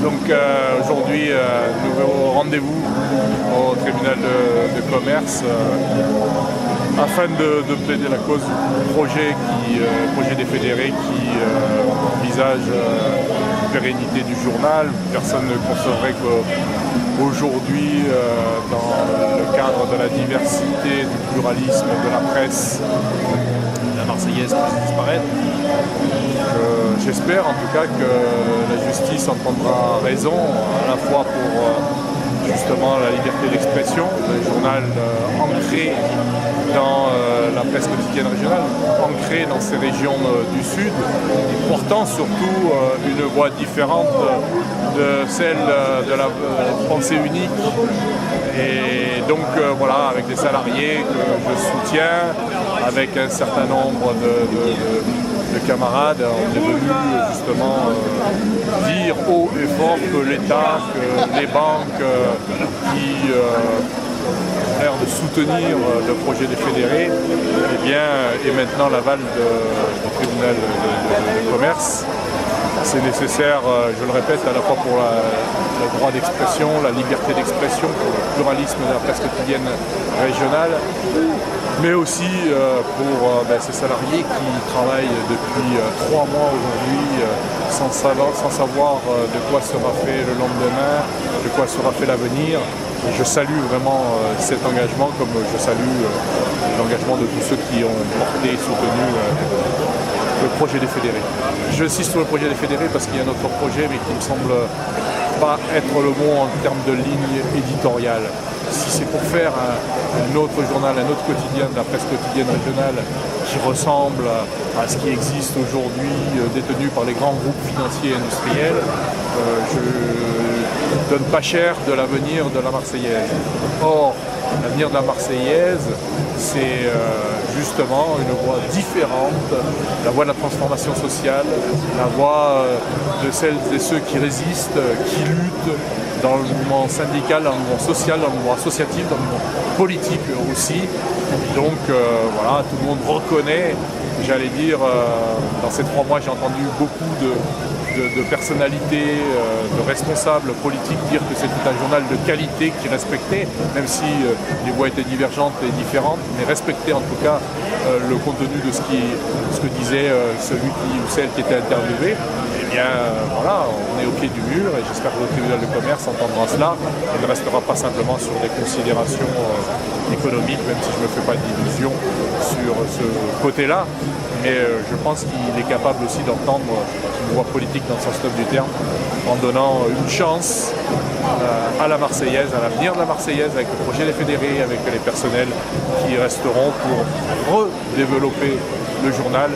Donc aujourd'hui, nouveau rendez-vous au tribunal de commerce afin de plaider la cause du projet des fédérés qui envisage la pérennité du journal. Personne ne concevrait qu'aujourd'hui, dans le cadre de la diversité, du pluralisme de la presse, la Marseillaise puisse disparaître. J'espère en tout cas que la justice entendra raison, à la fois pour justement la liberté d'expression, le journal ancré dans la presse quotidienne régionale, ancré dans ces régions du Sud, et portant surtout une voix différente de celle de la pensée unique. Et donc voilà, avec des salariés que je soutiens, avec un certain nombre de camarades, on est venu justement dire haut et fort que l'État, que les banques qui ont l'air de soutenir le projet des fédérés, eh bien, et maintenant l'aval du tribunal de commerce. C'est nécessaire, je le répète, à la fois pour le droit d'expression, la liberté d'expression, pour le pluralisme de la presse quotidienne régionale, mais aussi pour ces salariés qui travaillent depuis 3 mois aujourd'hui sans savoir de quoi sera fait le lendemain, de quoi sera fait l'avenir. Et je salue vraiment cet engagement, comme je salue l'engagement de tous ceux qui ont porté et soutenu le projet des fédérés. J'insiste sur le projet des fédérés parce qu'il y a un autre projet, mais qui me semble pas être le mot en termes de ligne éditoriale. Si c'est pour faire un autre journal, un autre quotidien de la presse quotidienne régionale qui ressemble à ce qui existe aujourd'hui, détenu par les grands groupes financiers et industriels, je donne pas cher de l'avenir de la Marseillaise. Or, l'avenir de la Marseillaise, c'est justement une voie différente, la voie de la transformation sociale, la voie de celles et ceux qui résistent, qui luttent dans le mouvement syndical, dans le mouvement social, dans le mouvement associatif, dans le mouvement politique aussi. Donc voilà, tout le monde reconnaît, j'allais dire, dans ces 3 mois, j'ai entendu beaucoup de personnalités, de responsables politiques dire que c'était un journal de qualité qui respectait, même si les voix étaient divergentes et différentes, mais respectait en tout cas le contenu de ce que disait celui ou celle qui était interviewé. Eh bien voilà, on est au pied du mur et j'espère que le tribunal de commerce entendra cela et ne restera pas simplement sur des considérations économiques, même si je ne me fais pas d'illusions sur ce côté-là. Mais je pense qu'il est capable aussi d'entendre une voix politique dans le sens noble du terme, en donnant une chance à la Marseillaise, à l'avenir de la Marseillaise, avec le projet des fédérés, avec les personnels qui resteront pour redévelopper le journal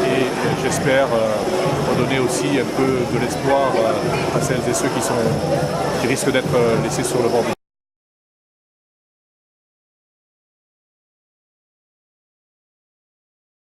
et j'espère redonner aussi un peu de l'espoir à celles et ceux qui risquent d'être laissés sur le bord du